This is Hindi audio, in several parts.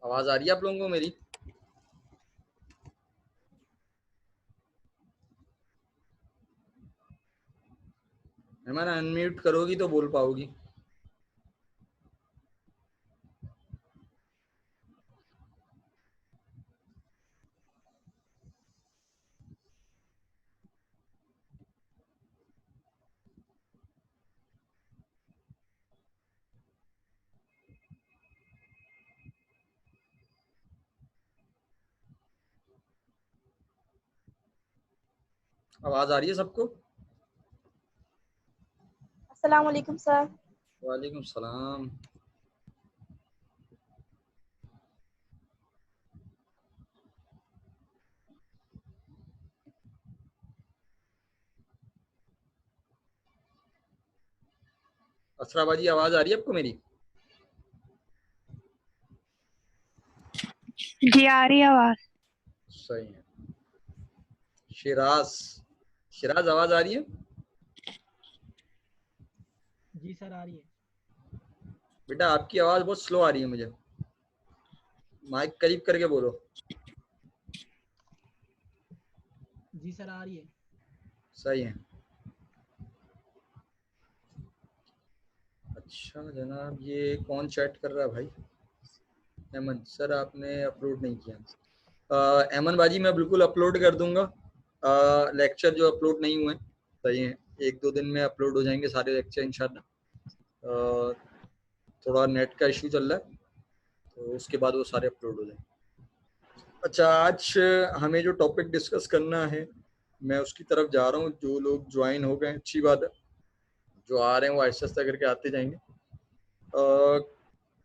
आवाज आ रही है आप लोगों को मेरी? मेहमान अनम्यूट करोगी तो बोल पाओगी। आवाज आ रही है सबको? अस्सलाम वालेकुम सर। वालेकुम सलाम। असराबाजी आवाज आ रही है आपको मेरी? जी आ रही है आवाज। सही है। शिराज, शिराज आवाज आ रही है? जी सर आ रही है। बेटा आपकी आवाज बहुत स्लो आ रही है मुझे, माइक करीब करके बोलो। जी सर आ रही है। सही है। अच्छा जनाब, ये कौन चैट कर रहा है भाई? अमन सर आपने अपलोड नहीं किया। अमन बाजी मैं बिल्कुल अपलोड कर दूंगा लेक्चर जो अपलोड नहीं हुए। सही है, 1-2 दिन में अपलोड हो जाएंगे सारे लेक्चर इंशाल्लाह। थोड़ा नेट का इशू चल रहा है तो उसके बाद वो सारे अपलोड हो जाएंगे। अच्छा, आज हमें जो टॉपिक डिस्कस करना है मैं उसकी तरफ जा रहा हूँ। जो लोग ज्वाइन हो गए अच्छी बात है, जो आ रहे हैं वो आहिस्ता आहिस्ता करके आते जाएंगे।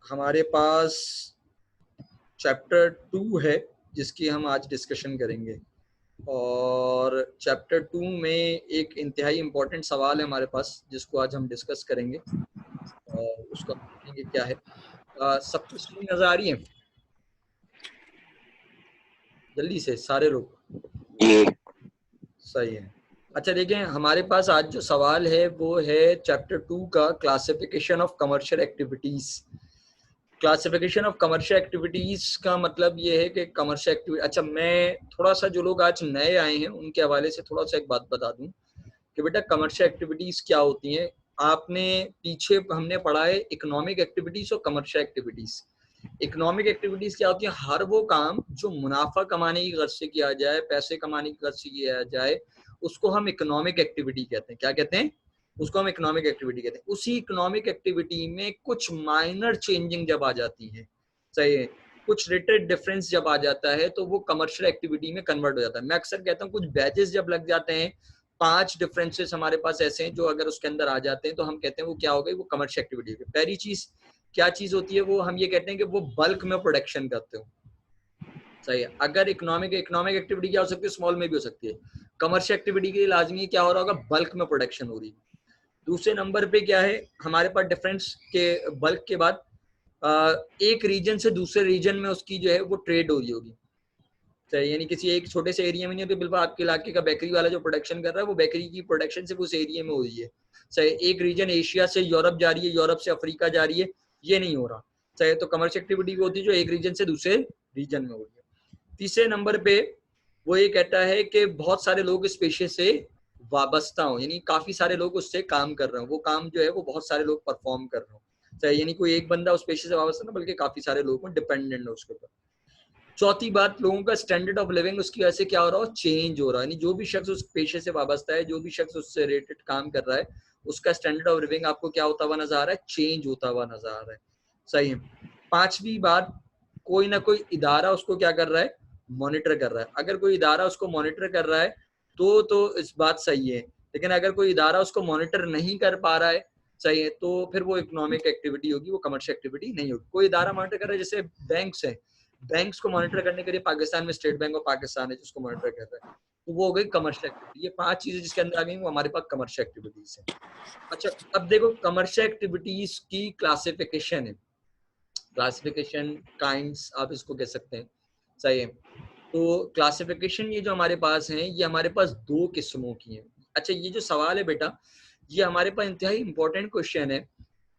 हमारे पास चैप्टर 2 है जिसकी हम आज डिस्कशन करेंगे, और चैप्टर 2 में एक इंतहाई इम्पोर्टेंट सवाल है हमारे पास जिसको आज हम डिस्कस करेंगे और उसको हम देखेंगे क्या है। सबको स्क्रीन नजर आ रही है? जल्दी से सारे लोग। सही है। अच्छा देखें, हमारे पास आज जो सवाल है वो है चैप्टर 2 का, classification of commercial activities. Classification of commercial activities का मतलब ये है कि कमर्शियल एक्टिविटी, अच्छा मैं थोड़ा सा जो लोग आज नए आए हैं उनके हवाले से थोड़ा सा एक बात बता दूं कि बेटा कमर्शियल एक्टिविटीज क्या होती हैं। आपने पीछे हमने पढ़ा है इकोनॉमिक एक्टिविटीज और कमर्शियल एक्टिविटीज। इकोनॉमिक एक्टिविटीज क्या होती है? हर वो काम जो मुनाफा कमाने की गर्ज से किया जाए, पैसे कमाने की गर्ज से किया जाए, उसको हम इकोनॉमिक एक्टिविटी कहते हैं। क्या कहते हैं? उसको हम इकोनॉमिक एक्टिविटी कहते हैं। उसी इकोनॉमिक एक्टिविटी में कुछ माइनर चेंजिंग जब आ जाती है, सही है, कुछ रेटेड डिफरेंस जब आ जाता है तो वो कमर्शियल एक्टिविटी में कन्वर्ट हो जाता है। मैं अक्सर कहता हूँ कुछ बैचेस जब लग जाते हैं, 5 डिफरेंसेस हमारे पास ऐसे हैं जो अगर उसके अंदर आ जाते हैं तो हम कहते हैं वो क्या हो गई, वो कमर्शियल एक्टिविटी हो गई। पहली चीज क्या चीज होती है? वो हम ये कहते हैं कि वो बल्क में प्रोडक्शन करते हो। सही है। अगर इकोनॉमिक एक्टिविटी क्या हो सकती है? स्मॉल में भी हो सकती है। कमर्शियल एक्टिविटी के लिए लाजमी क्या हो रहा होगा? बल्क में प्रोडक्शन हो रही है। दूसरे नंबर पे क्या है हमारे पास डिफरेंस के बल्क के बाद? एक रीजन से दूसरे रीजन में उसकी जो है वो ट्रेड हो रही होगी। सही, यानी किसी एक छोटे से एरिया में नहीं, तो बिल्कुल आपके इलाके का बेकरी वाला जो प्रोडक्शन कर रहा है वो बेकरी की प्रोडक्शन सिर्फ उस एरिया में हो रही है। सही, एक रीजन एशिया से यूरोप जा रही है, यूरोप से अफ्रीका जा रही है, ये नहीं हो रहा। सही, तो कमर्शियल एक्टिविटी होती है जो एक रीजन से दूसरे रीजन में हो रही है। तीसरे नंबर पे वो ये कहता है कि बहुत सारे लोग इस पेशे से वाबस्ता हो, यानी काफी सारे लोग उससे काम कर रहे हो, वो काम जो है वो बहुत सारे लोग परफॉर्म कर रहे हो। सही, यानी कोई एक बंदा उस पेशे से वाबस्ता ना, बल्कि काफी सारे लोग डिपेंडेंट है उसके ऊपर। चौथी बात, लोगों का स्टैंडर्ड ऑफ लिविंग उसकी वजह से क्या हो रहा हो? चेंज हो रहा है। यानी जो भी शख्स उस पेशे से वाबस्ता है, जो भी शख्स उससे रिलेटेड काम कर रहा है, उसका स्टैंडर्ड ऑफ लिविंग आपको क्या होता हुआ नजर आ रहा है? चेंज होता हुआ नजर आ रहा है। सही है। पांचवी बात, कोई ना कोई इदारा उसको क्या कर रहा है? मॉनिटर कर रहा है। अगर कोई इदारा उसको मॉनिटर कर रहा है तो इस बात सही है, लेकिन अगर कोई इदारा उसको मॉनिटर नहीं कर पा रहा है, सही है, तो फिर वो इकोनॉमिक एक्टिविटी होगी, वो कमर्शियल एक्टिविटी नहीं होगी। कोई इदारा मॉनिटर कर रहा है, जैसे बैंक्स है, बैंक्स को मॉनिटर करने के लिए पाकिस्तान में स्टेट बैंक ऑफ पाकिस्तान है जिसको मॉनिटर कर रहा है, तो वो हो गई कमर्शियल एक्टिविटी। ये 5 चीजें जिसके अंदर आ गई वो हमारे पास कमर्शियल एक्टिविटीज है। अच्छा, अब देखो कमर्शियल एक्टिविटीज की क्लासिफिकेशन है। क्लासिफिकेशन काइंड्स आप इसको कह सकते हैं। सही है। तो क्लासिफिकेशन ये जो हमारे पास है, ये हमारे पास 2 किस्मों की है। अच्छा, ये जो सवाल है बेटा, ये हमारे पास इंतहाई इंपॉर्टेंट क्वेश्चन है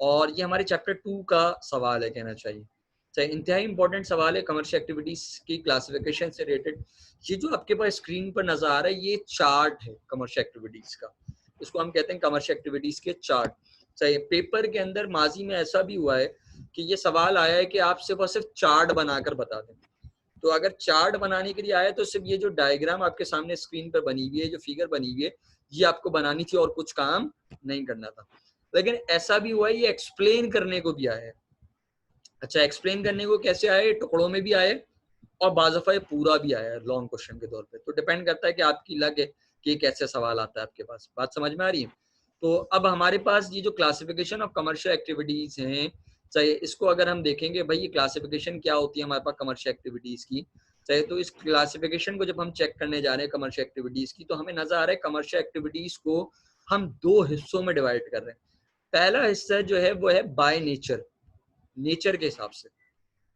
और ये हमारे चैप्टर 2 का सवाल है कहना चाहिए। चाहे इंतहाई इंपॉर्टेंट सवाल है कमर्शियल एक्टिविटीज की क्लासिफिकेशन से रिलेटेड। ये जो आपके पास स्क्रीन पर नजर आ रहा है ये चार्ट है कमर्शियल एक्टिविटीज का, इसको हम कहते हैं कमर्शियल एक्टिविटीज के चार्ट। चाहे पेपर के अंदर माजी में ऐसा भी हुआ है कि ये सवाल आया है कि आप सिर्फ चार्ट बनाकर बता दें। तो अगर चार्ट बनाने के लिए आया तो सिर्फ ये जो डायग्राम आपके सामने स्क्रीन पर बनी हुई है, जो फिगर बनी हुई है, ये आपको बनानी थी और कुछ काम नहीं करना था। लेकिन ऐसा भी हुआ है ये एक्सप्लेन करने को भी आया है। अच्छा, एक्सप्लेन करने को कैसे आए, टुकड़ों में भी आए और बाज़ दफ़ा पूरा भी आया है लॉन्ग क्वेश्चन के तौर पे। तो डिपेंड करता है कि आपकी लग है कि कैसे सवाल आता है आपके पास। बात समझ में आ रही है? तो अब हमारे पास ये जो क्लासिफिकेशन ऑफ कमर्शियल एक्टिविटीज हैं, चाहे इसको अगर हम देखेंगे भाई ये क्लासिफिकेशन क्या होती है हमारे पास कमर्शियल एक्टिविटीज की, चाहे तो इस क्लासिफिकेशन को जब हम चेक करने जा रहे हैं कमर्शियल एक्टिविटीज की, तो हमें नजर आ रहा है कमर्शियल एक्टिविटीज को हम दो हिस्सों में डिवाइड कर रहे हैं। पहला हिस्सा जो है वो है बाय नेचर, नेचर के हिसाब से,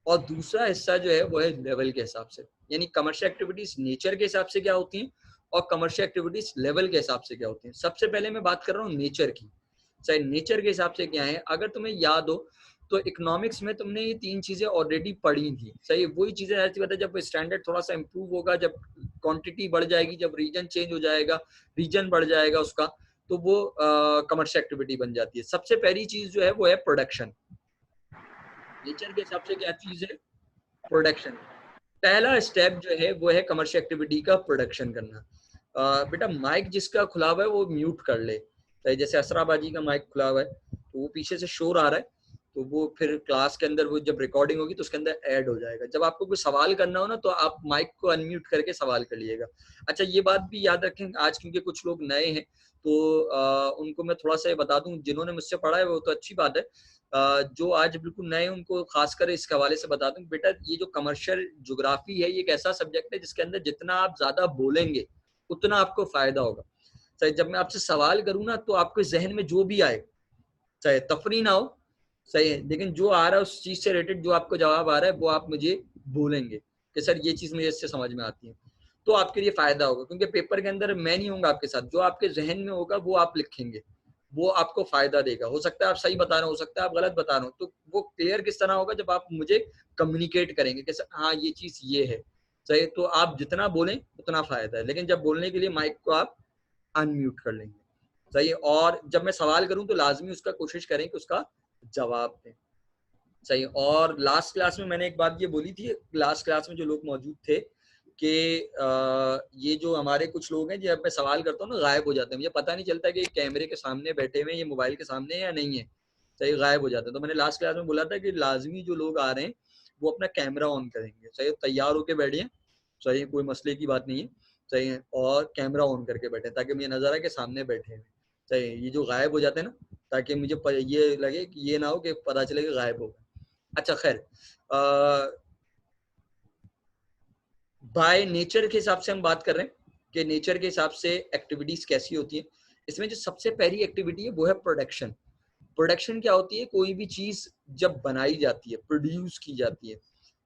और दूसरा हिस्सा जो है वो है लेवल के हिसाब से। यानी कमर्शियल एक्टिविटीज नेचर के हिसाब से क्या होती हैं और कमर्शियल एक्टिविटीज लेवल के हिसाब से क्या होती हैं। सबसे पहले मैं बात कर रहा हूँ नेचर की। चाहे नेचर के हिसाब से क्या है, अगर तुम्हें याद हो तो इकोनॉमिक्स में तुमने ये तीन चीजें ऑलरेडी पढ़ी थी। सही, वही चीजें ऐसी बात है, जब स्टैंडर्ड थोड़ा सा इंप्रूव होगा, जब क्वांटिटी बढ़ जाएगी, जब रीजन चेंज हो जाएगा, रीजन बढ़ जाएगा उसका, तो वो कमर्शियल एक्टिविटी बन जाती है। सबसे पहली चीज जो है वो है प्रोडक्शन। नेचर के हिसाब से क्या चीज है, प्रोडक्शन। पहला स्टेप जो है वो है कमर्शियल एक्टिविटी का प्रोडक्शन करना। बेटा माइक जिसका खुला हुआ है वो म्यूट कर ले। जैसे असराबाजी का माइक खुला हुआ है तो वो पीछे से शोर आ रहा है, तो वो फिर क्लास के अंदर वो जब रिकॉर्डिंग होगी तो उसके अंदर ऐड हो जाएगा। जब आपको कोई सवाल करना हो ना तो आप माइक को अनम्यूट करके सवाल कर लीजिएगा। अच्छा, ये बात भी याद रखें आज क्योंकि कुछ लोग नए हैं तो उनको मैं थोड़ा सा बता दूं, जिन्होंने मुझसे पढ़ा है वो तो अच्छी बात है, जो आज बिल्कुल नए उनको खासकर इस हवाले से बता दूं बेटा, ये जो कमर्शियल ज्योग्राफी है ये एक ऐसा सब्जेक्ट है जिसके अंदर जितना आप ज्यादा बोलेंगे उतना आपको फायदा होगा। चाहे जब मैं आपसे सवाल करूं ना तो आपके जहन में जो भी आए, चाहे तफरी ना हो, सही है, लेकिन जो आ रहा है उस चीज से रिलेटेड जो आपको जवाब आ रहा है वो आप मुझे बोलेंगे कि सर ये चीज मुझे इससे समझ में आती है, तो आपके लिए फायदा होगा। क्योंकि पेपर के अंदर मैं नहीं होऊंगा आपके साथ, जो आपके जहन में होगा वो आप लिखेंगे, वो आपको फायदा देगा। हो सकता है आप सही बता रहे हो, हो सकता है आप गलत बता रहे हो, तो वो क्लियर किस तरह होगा जब आप मुझे कम्युनिकेट करेंगे कि हाँ ये चीज ये है। सही, तो आप जितना बोलें उतना फायदा है, लेकिन जब बोलने के लिए माइक को आप अनम्यूट कर लेंगे। सही, और जब मैं सवाल करूं तो लाजमी उसका कोशिश करें कि उसका जवाब दें। सही, और लास्ट क्लास में मैंने एक बात ये बोली थी, लास्ट क्लास में जो लोग मौजूद थे कि ये जो हमारे कुछ लोग हैं जब मैं सवाल करता हूँ ना गायब हो जाते हैं, मुझे पता नहीं चलता कि कैमरे के सामने बैठे हुए हैं, ये मोबाइल के सामने है या नहीं है। सही, गायब हो जाते हैं। तो मैंने लास्ट क्लास में बोला था कि लाजमी जो लोग आ रहे हैं वो अपना कैमरा ऑन करेंगे। सही, तैयार होके बैठिए, सही, कोई मसले की बात नहीं है। सही है, और कैमरा ऑन करके बैठे ताकि मुझे नजर आए कि सामने बैठे हैं। सही, ये जो गायब हो जाते हैं ना, ताकि मुझे ये लगे कि ये ना हो कि पता चले कि गायब हो गए। अच्छा खैर, बाय नेचर के हिसाब से हम बात कर रहे हैं कि नेचर के हिसाब से एक्टिविटीज कैसी होती है। इसमें जो सबसे पहली एक्टिविटी है वो है प्रोडक्शन। प्रोडक्शन क्या होती है, कोई भी चीज जब बनाई जाती है, प्रोड्यूस की जाती है।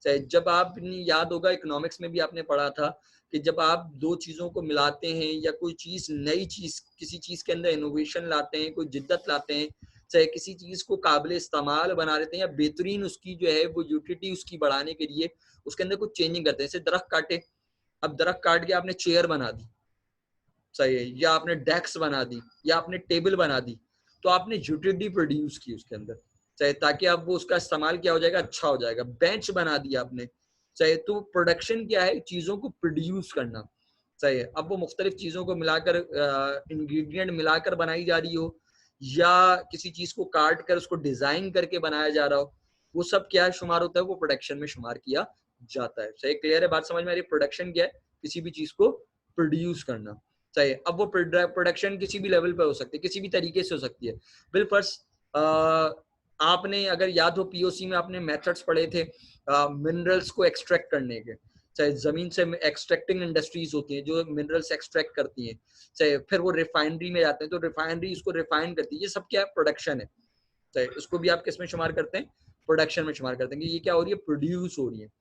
चाहे जब आप, याद होगा इकोनॉमिक्स में भी आपने पढ़ा था कि जब आप दो चीजों को मिलाते हैं या कोई चीज, नई चीज, किसी चीज के अंदर इनोवेशन लाते हैं, कोई जिद्दत लाते हैं, चाहे किसी चीज को काबिल इस्तेमाल बना देते हैं या बेहतरीन उसकी जो है वो यूटिलिटी उसकी बढ़ाने के लिए उसके अंदर कुछ चेंजिंग करते हैं। जैसे दरख्त काटे, अब दरख्त काट के आपने चेयर बना दी, सही है, या आपने डेस्क बना दी या आपने टेबल बना दी, तो आपने यूटिलिटी प्रोड्यूस की उसके अंदर, चाहे ताकि अब वो उसका इस्तेमाल क्या हो जाएगा, अच्छा हो जाएगा। बेंच बना दिया आपने, चाहे, तो प्रोडक्शन क्या है, चीजों को प्रोड्यूस करना। सही है, अब वो मुख्तलिफ चीजों को मिलाकर, इंग्रेडिएंट मिलाकर बनाई जा रही हो या किसी चीज को काट कर उसको डिजाइन करके बनाया जा रहा हो, वो सब क्या शुमार होता है, वो प्रोडक्शन में शुमार किया जाता है। सही, क्लियर है, बात समझ में आ रही है? प्रोडक्शन क्या है, किसी भी चीज को प्रोड्यूस करना। सही, अब वो प्रोडक्शन किसी भी लेवल पे हो सकती है, किसी भी तरीके से हो सकती है। बिलफर्स आपने अगर याद हो पीओसी में आपने मेथड्स पढ़े थे मिनरल्स को एक्सट्रैक्ट करने के, चाहे जमीन से एक्सट्रैक्टिंग इंडस्ट्रीज होती हैं जो मिनरल्स एक्सट्रैक्ट करती हैं, चाहे फिर वो रिफाइनरी में जाते हैं तो रिफाइनरी उसको रिफाइन करती है, ये सब क्या है, प्रोडक्शन है। चाहे इसको भी आप किस में शुमार करते हैं, प्रोडक्शन में शुमार करते हैं कि ये क्या हो रही है, प्रोड्यूस हो रही है।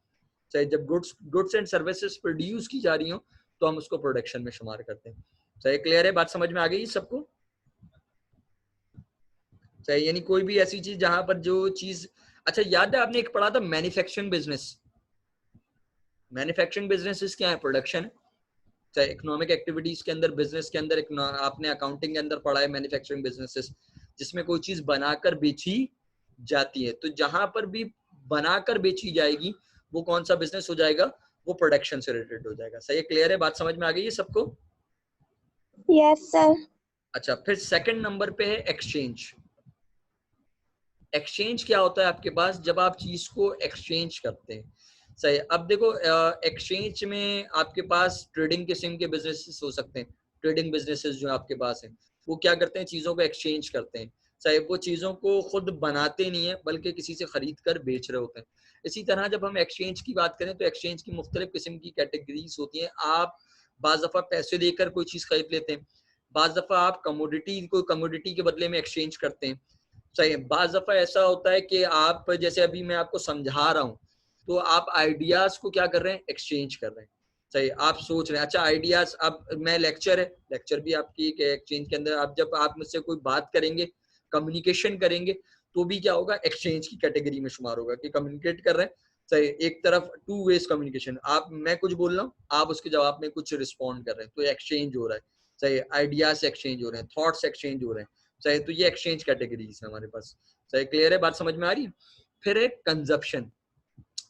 चाहे जब गुड्स एंड सर्विसेज प्रोड्यूस की जा रही हो तो हम उसको प्रोडक्शन में शुमार करते हैं। चाहे क्लियर है, बात समझ में आ गई सबको? चाहे यानी कोई भी ऐसी चीज जहां पर जो चीज अच्छा याद है आपने एक पढ़ा था मैन्युफैक्चरिंग बिजनेस। मैन्युफैक्चरिंग बिजनेस क्या है? प्रोडक्शन। चाहे इकोनॉमिक एक्टिविटीज के अंदर, बिजनेस के अंदर, आपने अकाउंटिंग के अंदर पढ़ा है मैन्युफैक्चरिंग बिजनेसेस, जिसमें कोई चीज बनाकर बेची जाती है। तो जहां पर भी बनाकर बेची जाएगी वो कौन सा बिजनेस हो जाएगा? वो प्रोडक्शन से रिलेटेड हो जाएगा। सही है, क्लियर है, बात समझ में आ गई है सबको? Yes sir. अच्छा, फिर सेकंड नंबर पे है एक्सचेंज। एक्सचेंज क्या होता है आपके पास? जब आप चीज को एक्सचेंज करते हैं। सही। अब देखो एक्सचेंज में आपके पास ट्रेडिंग किस्म के बिजनेसेस हो सकते हैं। ट्रेडिंग बिजनेसेस जो आपके पास हैं वो क्या करते हैं? चीजों को एक्सचेंज करते हैं। चाहे वो चीजों को खुद बनाते नहीं है बल्कि किसी से खरीद कर बेच रहे होते हैं। इसी तरह जब हम एक्सचेंज की बात करें तो एक्सचेंज की मुख्तलिफ किस्म की कैटेगरीज होती हैं। आप बाज दफा पैसे देकर कोई चीज खरीद लेते हैं, बाज दफा आप कमोडिटी के बदले में एक्सचेंज करते हैं। सही। बाज दफा ऐसा होता है कि आप, जैसे अभी मैं आपको समझा रहा हूँ, तो आप आइडियाज को क्या कर रहे हैं? एक्सचेंज कर रहे हैं। सही। आप सोच रहे हैं, अच्छा आइडियाज, अब मैं लेक्चर भी आपकी एक्सचेंज के अंदर, आप जब आप मुझसे कोई बात करेंगे, कम्युनिकेशन करेंगे, तो भी क्या होगा? एक्सचेंज की कैटेगरी में शुमार होगा कि कम्युनिकेट कर रहे हैं। सही। एक तरफ टू वेज कम्युनिकेशन, आप, मैं कुछ बोल रहा हूँ, आप उसके जवाब में कुछ रिस्पॉन्ड कर रहे हैं, तो एक्सचेंज हो रहा है। सही। आइडियाज एक्सचेंज हो रहे हैं, थॉट्स एक्सचेंज हो रहे हैं। सही। तो ये एक्सचेंज कैटेगरीज है हमारे पास। सही, क्लियर है, बात समझ में आ रही है? फिर एक कंजप्शन।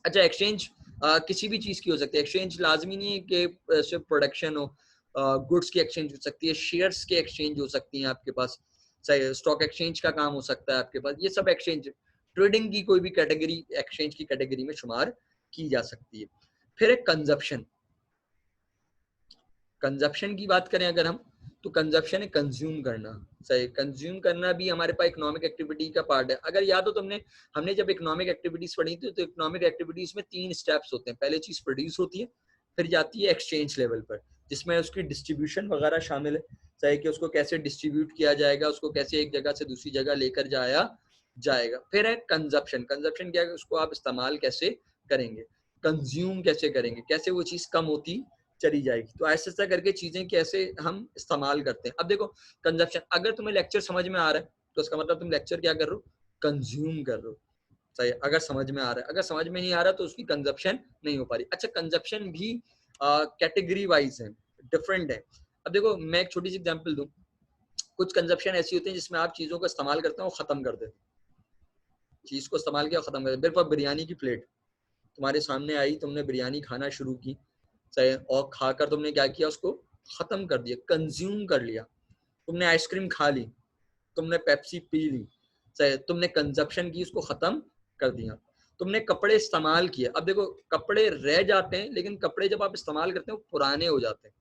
अच्छा, एक्सचेंज किसी भी चीज की हो सकती है। एक्सचेंज लाजमी नहीं है कि सिर्फ प्रोडक्शन हो, गुड्स की एक्सचेंज हो सकती है, शेयर्स की एक्सचेंज हो सकती है आपके पास। सही। स्टॉक एक्सचेंज का काम हो सकता है आपके पास। ये सब एक्सचेंज, ट्रेडिंग की कोई भी कैटेगरी एक्सचेंज की कैटेगरी में शुमार की जा सकती है। फिर एक कंजप्शन। कंजप्शन की बात करें अगर हम, तो कंजप्शन है कंज्यूम करना। सही। कंज्यूम करना भी हमारे पास इकोनॉमिक एक्टिविटी का पार्ट है। अगर याद हो तुमने, हमने जब इकोनॉमिक एक्टिविटीज पढ़ी थी तो इकोनॉमिक एक्टिविटीज में 3 स्टेप्स होते हैं। पहले चीज प्रोड्यूस होती है, फिर जाती है एक्सचेंज लेवल पर, जिसमें उसकी डिस्ट्रीब्यूशन वगैरह शामिल है। सही, कि उसको कैसे डिस्ट्रीब्यूट किया जाएगा, उसको कैसे एक जगह से दूसरी जगह लेकर जाया जाएगा। फिर है कंजप्शन। कंजप्शन क्या है? उसको आप इस्तेमाल कैसे करेंगे, कंज्यूम कैसे करेंगे, कैसे वो चीज कम होती चली जाएगी। तो ऐसा ऐसा करके चीजें कैसे हम इस्तेमाल करते हैं। अब देखो कंजप्शन, अगर तुम्हें लेक्चर समझ में आ रहा है तो इसका मतलब तुम लेक्चर क्या कर रहे हो? कंज्यूम कर रहे हो। सही। अगर समझ में आ रहा है, अगर समझ में नहीं आ रहा तो उसकी कंजप्शन नहीं हो पा रही। अच्छा, कंजप्शन भी कैटेगरी वाइज है, डिफरेंट है। अब देखो मैं एक छोटी सी एग्जांपल दूं। कुछ कंजप्शन ऐसी होती है जिसमें आप चीजों को इस्तेमाल करते हो और खत्म कर देते हो। चीज को इस्तेमाल किया, खत्म कर देते। बिल्कुल बिरयानी की प्लेट तुम्हारे सामने आई, तुमने बिरयानी खाना शुरू की, सही, और खाकर तुमने क्या किया? उसको खत्म कर दिया, कंज्यूम कर लिया। तुमने आइसक्रीम खा ली, तुमने पेप्सी पी ली, सही, तुमने कंजप्शन की, उसको खत्म कर दिया। तुमने कपड़े इस्तेमाल किए। अब देखो कपड़े रह जाते हैं, लेकिन कपड़े जब आप इस्तेमाल करते हैं वो पुराने हो जाते हैं,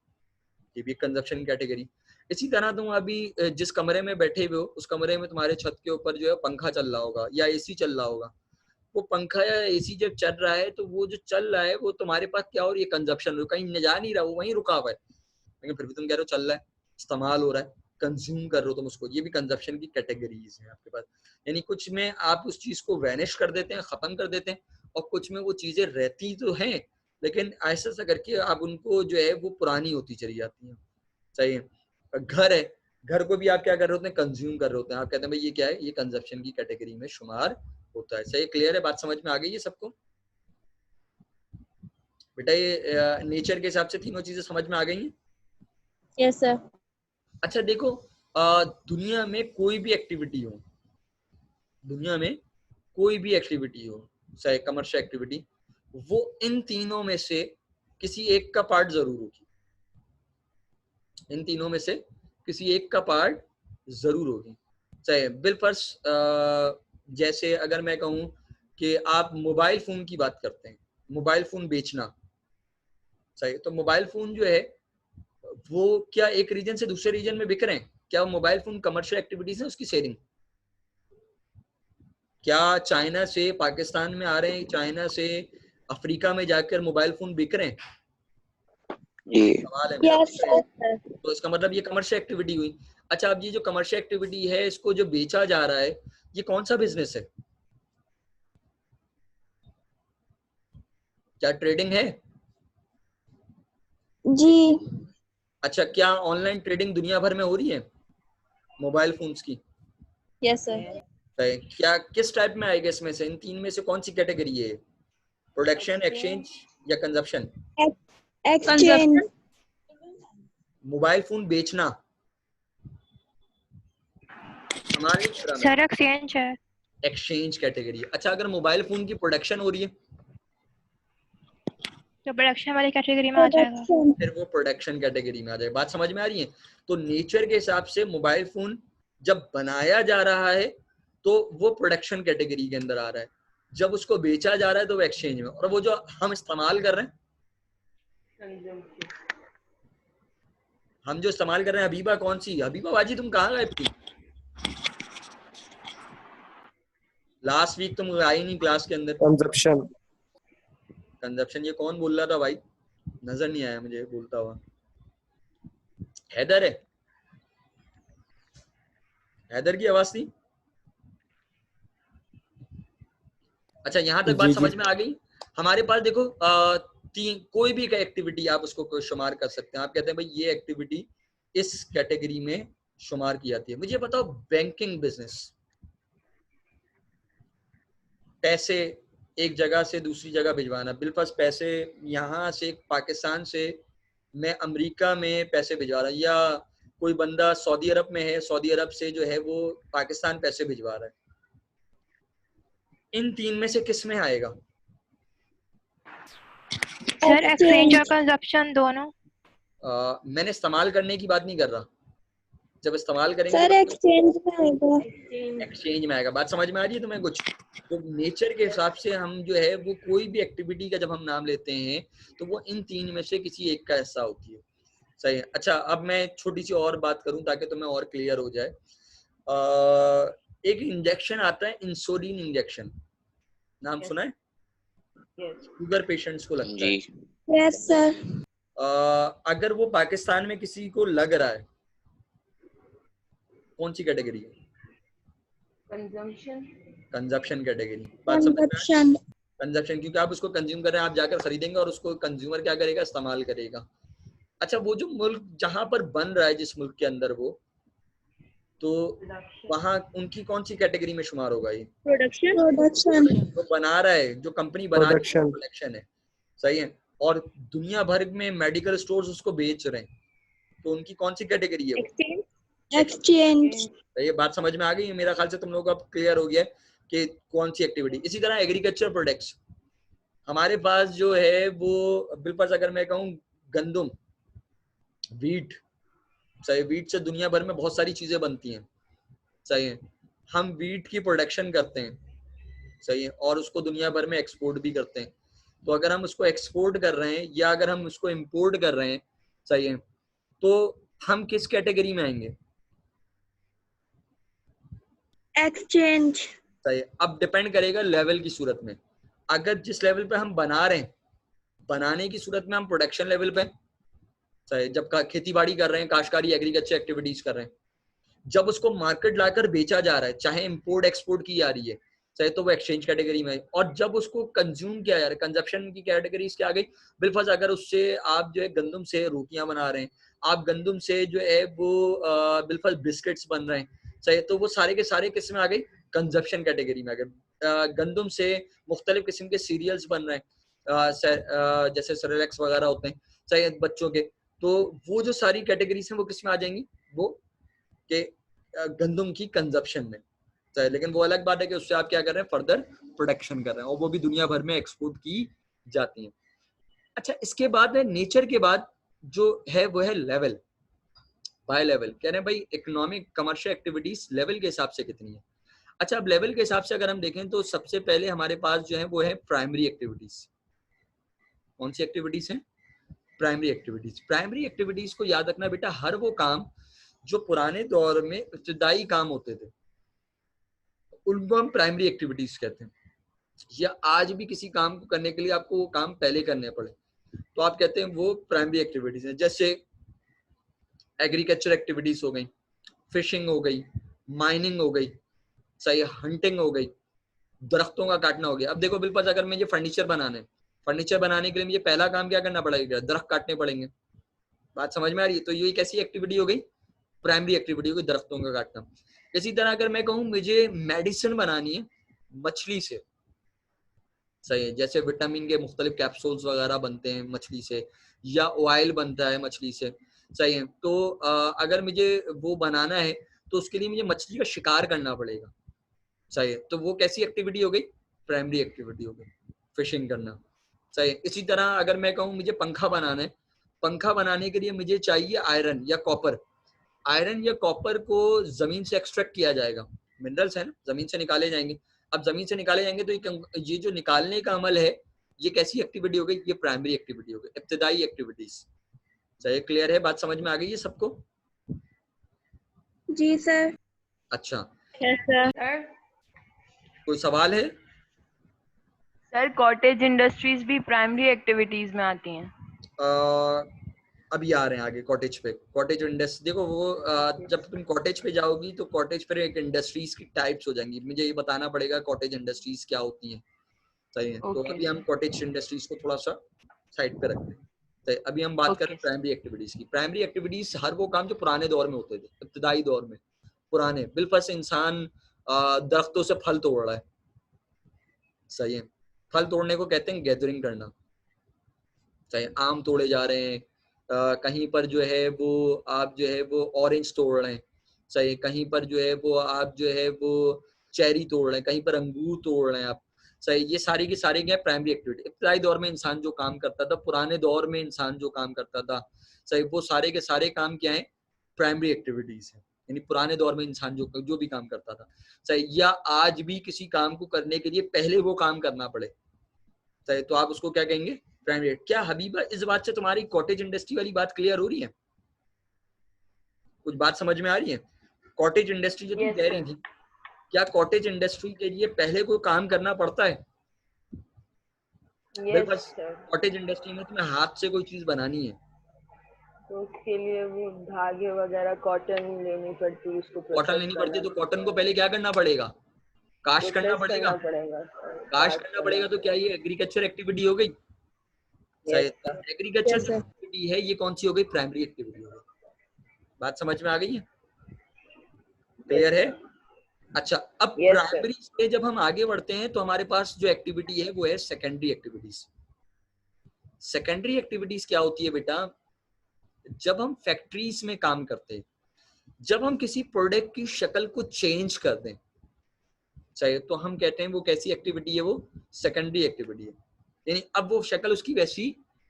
ये भी कंजप्शन कैटेगरी। इसी तरह तुम अभी जिस कमरे में बैठे हुए हो, उस कमरे में तुम्हारे छत के ऊपर जो है पंखा चल रहा होगा या एसी चल रहा होगा। वो पंखा या एसी जब चल रहा है तो वो जो चल रहा है वो तुम्हारे पास क्या हो रही है? कंजप्शन, कहीं जा नहीं रहा, वो वहीं रुका हुआ है, लेकिन फिर भी तुम कह रहे हो चल रहा है, इस्तेमाल हो रहा है, कंज्यूम कर रहे हो तुम उसको। ये भी कंजप्शन की कैटेगरीज है आपके पास। यानी कुछ में आप उस चीज को वैनिश कर देते हैं, खत्म कर देते हैं, और कुछ में वो चीजें रहती तो हैं लेकिन ऐसा ऐसा करके आप उनको जो है वो पुरानी होती चली जाती हैं। सही है। घर है, घर को भी आप क्या कर रहे होते हैं? कंज्यूम कर रहे होते हैं। आप कहते हैं भाई ये क्या है? ये कंजप्शन की कैटेगरी में शुमार होता है। सही, क्लियर है, बात समझ में आ गई है सबको? बेटा ये नेचर के हिसाब से तीनों चीजें समझ में आ गई हैं? Yes sir. अच्छा देखो, दुनिया में कोई भी एक्टिविटी हो, दुनिया में कोई भी एक्टिविटी हो, चाहे कमर्शियल एक्टिविटी, वो इन तीनों में से किसी एक का पार्ट जरूर होगी। इन तीनों में से किसी एक का पार्ट जरूर होगी। चाहे बिलफर्ज जैसे अगर मैं कहूं कि आप मोबाइल फोन की बात करते हैं, मोबाइल फोन बेचना, सही, तो मोबाइल फोन जो है वो क्या एक रीजन से दूसरे रीजन में बिक रहे हैं? क्या मोबाइल फोन कमर्शियल एक्टिविटीज है उसकी सेलिंग? क्या चाइना से पाकिस्तान में आ रहे हैं, चाइना से अफ्रीका में जाकर मोबाइल फोन बिक रहे हैं? ये सवाल है मेरा, यस बिक रहे हैं। सर। तो इसका मतलब ये कमर्शियल एक्टिविटी हुई। अच्छा, अब ये जो कमर्शियल एक्टिविटी है, इसको जो बेचा जा रहा है, ये कौन सा बिजनेस है? क्या ट्रेडिंग है? जी। अच्छा, क्या ऑनलाइन ट्रेडिंग दुनिया भर में हो रही है मोबाइल फोन्स की? Yes sir. क्या किस टाइप में आएगा इसमें से? इन तीन में से कौन सी कैटेगरी है? प्रोडक्शन, एक्सचेंज या कंजप्शन? एक्सचेंज। मोबाइल फोन बेचना हमारे सर एक्सचेंज है। Exchange category. अच्छा, अगर मोबाइल फोन की प्रोडक्शन हो रही है तो प्रोडक्शन वाली कैटेगरी में आ जाएगा। फिर वो प्रोडक्शन कैटेगरी में आ जाएगा। बात समझ में आ रही है? तो नेचर के हिसाब से मोबाइल फोन जब बनाया जा रहा है तो वो प्रोडक्शन कैटेगरी के अंदर आ रहा है, जब उसको बेचा जा रहा है तो वो एक्सचेंज में, और वो जो हम इस्तेमाल कर रहे हैं, हम जो इस्तेमाल कर रहे हैं, हबीबा कौन सी? हबीबा बाजी तुम कहाँ गायब थी? लास्ट वीक तुम आई नहीं क्लास के अंदर। कंजप्शन। कंजप्शन ये कौन बोल रहा था भाई? नजर नहीं आया मुझे बोलता हुआ। हैदर है? हैदर की आवाज थी? अच्छा, यहाँ तक बात समझ में आ गई। हमारे पास देखो कोई भी एक्टिविटी आप उसको शुमार कर सकते हैं। आप कहते हैं भाई ये एक्टिविटी इस कैटेगरी में शुमार की जाती है। मुझे बताओ, बैंकिंग बिजनेस, पैसे एक जगह से दूसरी जगह भिजवाना, बिलफर्ज पैसे यहाँ से पाकिस्तान से मैं अमेरिका में पैसे भिजवा रहा हूँ, या कोई बंदा सऊदी अरब में है, सऊदी अरब से जो है वो पाकिस्तान पैसे भिजवा रहा है, इन तीन में से किस में आएगा? सर एक्सचेंज और कंजप्शन दोनों। मैंने इस्तेमाल करने की बात नहीं कर रहा। जब इस्तेमाल करेंगे सर एक्सचेंज में आएगा। एक्सचेंज में आएगा। बात समझ में आ रही है तुम्हें कुछ? तो नेचर के हिसाब से हम जो है वो कोई भी एक्टिविटी का जब हम नाम लेते हैं तो वो इन तीन में से किसी एक का हिस्सा होती है। सही है। अच्छा, अब मैं छोटी सी और बात करूं ताकि तुम्हें और क्लियर हो जाए। एक इंजेक्शन आता है इंसुलिन इंजेक्शन, नाम सुना है? शुगर पेशेंट्स को लगता है। Yes sir. अगर वो पाकिस्तान में किसी को लग रहा है, कौन सी कैटेगरी है? Consumption category. बात समझ में आ रही है? कंजप्शन, क्योंकि आप उसको कंज्यूम कर रहे हैं, आप जाकर खरीदेंगे और उसको कंज्यूमर क्या करेगा? इस्तेमाल करेगा। अच्छा, वो जो मुल्क जहां पर बन रहा है, जिस मुल्क के अंदर वो, तो वहां उनकी कौन सी कैटेगरी में शुमार होगा ये? प्रोडक्शन। जो बना रहा है, जो कंपनी बना रही है, प्रोडक्शन है। सही है। और दुनिया भर में मेडिकल स्टोर्स उसको बेच रहे हैं, तो उनकी कौन सी कैटेगरी है? एक्सचेंज। ये बात समझ में आ गई? मेरा ख्याल से तुम लोगों को अब क्लियर हो गया कि कौन सी एक्टिविटी। इसी तरह एग्रीकल्चर प्रोडक्ट्स हमारे पास जो है वो बिल्कुल, अगर मैं कहूँ गंदम, वीट, सही, वीट से दुनिया भर में बहुत सारी चीजें बनती हैं। सही है। हम वीट की प्रोडक्शन करते हैं, सही है, और उसको दुनिया भर में एक्सपोर्ट भी करते हैं। तो अगर हम उसको एक्सपोर्ट कर रहे हैं या अगर हम उसको इंपोर्ट कर रहे हैं, सही है, तो हम किस कैटेगरी में आएंगे? एक्सचेंज। सही। अब डिपेंड करेगा लेवल की सूरत में। अगर जिस लेवल पे हम बना रहे हैं, बनाने की सूरत में हम प्रोडक्शन लेवल पे, सही, जब खेती बाड़ी कर रहे हैं, काश्तकारी एग्रीकल्चर एक्टिविटीज कर रहे हैं, जब उसको मार्केट लाकर बेचा जा रहा है, चाहे इंपोर्ट एक्सपोर्ट की जा रही है, सही, तो वो एक्सचेंज कैटेगरी में है। और जब उसको कंज्यूम किया जा रहा है, कंजप्शन की कैटेगरीज क्या आ गई? बिलफर्ज अगर उससे आप जो है गंदम से रोटियां बना रहे हैं, आप गंदम से जो है वो बिलफर्ज बिस्किट्स बन रहे हैं, सही, तो वो सारे के सारे किस में आ गए? कंजप्शन कैटेगरी में आ गए। गंदम से मुख्तलिफ किस्म के सीरियल्स बन रहे हैं, जैसे सेरेलैक्स वगैरह होते हैं, सही, बच्चों के, तो वो जो सारी कैटेगरीज हैं वो किस में आ जाएंगी? वो के गंदम की कंजप्शन में। लेकिन वो अलग बात है कि उससे आप क्या कर रहे हैं? फर्दर प्रोडक्शन कर रहे हैं, और वो भी दुनिया भर में एक्सपोर्ट की जाती है। अच्छा, इसके बाद है नेचर के बाद जो है वो है लेवल, बाय लेवल। कह रहे हैं भाई इकोनॉमिक कमर्शियल एक्टिविटीज लेवल के हिसाब से कितनी है। अच्छा, अब लेवल के हिसाब से अगर हम देखें तो सबसे पहले हमारे पास जो है वो है प्राइमरी एक्टिविटीज। कौन सी एक्टिविटीज हैं? Primary activities. प्राइमरी एक्टिविटीज को याद रखना बेटा, हर वो काम जो पुराने दौर में इब्तदाई काम होते थे उनको हम प्राइमरी एक्टिविटीज कहते हैं। या आज भी किसी काम को करने के लिए आपको वो काम पहले करने पड़े तो आप कहते हैं वो प्राइमरी एक्टिविटीज है। जैसे एग्रीकल्चर एक्टिविटीज हो गई, फिशिंग हो गई, माइनिंग हो गई, सही, हंटिंग हो गई, दरख्तों का काटना हो गया। अब देखो बिल्कुल, अगर मुझे फर्नीचर बनाना है, फर्नीचर बनाने के लिए मुझे पहला काम क्या करना पड़ेगा? दरख्त काटने पड़ेंगे। बात समझ में आ रही है? तो ये कैसी एक्टिविटी हो गई? प्राइमरी एक्टिविटी हो गई, दरख्तों का काटना। इसी तरह अगर मैं कहूँ मुझे मेडिसिन बनानी है मछली से, सही है, जैसे विटामिन के मुख्तलिफ कैप्सूल्स वगैरह बनते हैं मछली से, या ऑयल बनता है मछली से, सही है, तो अगर मुझे वो बनाना है तो उसके लिए मुझे मछली का शिकार करना पड़ेगा, सही है, तो वो कैसी एक्टिविटी हो गई? प्राइमरी एक्टिविटी हो गई, फिशिंग करना, सही है। इसी तरह अगर मैं कहूँ मुझे पंखा बनाना है, पंखा बनाने के लिए मुझे चाहिए आयरन या कॉपर, आयरन या कॉपर को जमीन से एक्सट्रैक्ट किया जाएगा, मिनरल्स है ना, जमीन से निकाले जाएंगे। अब जमीन से निकाले जाएंगे तो ये जो निकालने का अमल है ये कैसी एक्टिविटी हो गई? ये प्राइमरी एक्टिविटी हो गई, इब्तिदाई एक्टिविटीज। सही, क्लियर है? बात समझ में आ गई है सबको? जी सर। अच्छा, यस सर। सर कोई सवाल है? सर कॉटेज इंडस्ट्रीज भी प्राइमरी एक्टिविटीज में आती हैं। अभी आ रहे हैं आगे कॉटेज पे। कॉटेज इंडस्ट्री देखो वो जब तुम कॉटेज पे जाओगी तो कॉटेज पर एक इंडस्ट्रीज की टाइप्स हो जाएंगी, मुझे ये बताना पड़ेगा कॉटेज इंडस्ट्रीज क्या होती हैं, सही है। तो Okay, अभी हम कॉटेज इंडस्ट्रीज को थोड़ा सा साइड पे रखते हैं। तो अभी हम बात करें Okay. प्राइमरी एक्टिविटीज की। प्राइमरी एक्टिविटीज हर वो काम जो पुराने दौर में होते थे, इब्तिदाई दौर में, पुराने बिलफर्ज इंसान दरख्तों से फल तोड़ रहा है, सही है, फल तोड़ने को कहते हैं गैदरिंग करना, सही है। आम तोड़े जा रहे हैं, कहीं पर जो है वो आप जो है वो ऑरेंज तोड़ रहे हैं, सही है, कहीं पर जो है वो आप जो है वो चेरी तोड़ रहे हैं, कहीं पर अंगूर तोड़ रहे हैं आप, सही। ये सारी की सारी क्या है? Primary activity. इब्तिदाई दौर में इंसान जो काम करता था, पुराने दौर में इंसान जो काम करता था, सही, वो सारे के सारे काम क्या है? प्राइमरी एक्टिविटीज है। यानी पुराने दौर में इंसान जो भी काम करता था, सही, या आज भी किसी काम को करने के लिए पहले वो काम करना पड़े, सही, तो आप उसको क्या कहेंगे? प्राइमरी। क्या हबीबा इस बात से तुम्हारी कॉटेज इंडस्ट्री वाली बात क्लियर हो रही है? कुछ बात समझ में आ रही है? कॉटेज इंडस्ट्री जो तुम Yes, कह रही थी, क्या कॉटेज इंडस्ट्री के लिए पहले कोई काम करना पड़ता है? yes sir. कॉटेज इंडस्ट्री में तुम्हें हाथ से कोई चीज बनानी है, तो उसके लिए वो धागे वगैरह कॉटन लेनी पड़ती है, उसको कॉटन लेनी पड़ती है, तो कॉटन को पहले क्या करना पड़ेगा? काश करना पड़ेगा। पड़ेगा काश करना पड़ेगा, तो क्या ये एग्रीकल्चर एक्टिविटी हो गई? एग्रीकल्चर Yes, जो sir. एक्टिविटी है ये कौन सी हो गई? प्राइमरी एक्टिविटी हो गई। बात समझ में आ गई है? क्लियर है? अच्छा, अब Yes, sir. प्राइमरी से जब हम आगे बढ़ते हैं तो हमारे पास जो एक्टिविटी है वो है सेकेंडरी एक्टिविटीज। सेकेंडरी एक्टिविटीज क्या होती है बेटा? जब हम फैक्ट्रीज में काम करते हैं, जब हम किसी प्रोडक्ट की शक्ल को चेंज कर दें, चाहिए, तो हम कहते हैं वो कैसी एक्टिविटी है? वो सेकेंडरी एक्टिविटी है। यानी अब वो शक्ल उसकी वैसी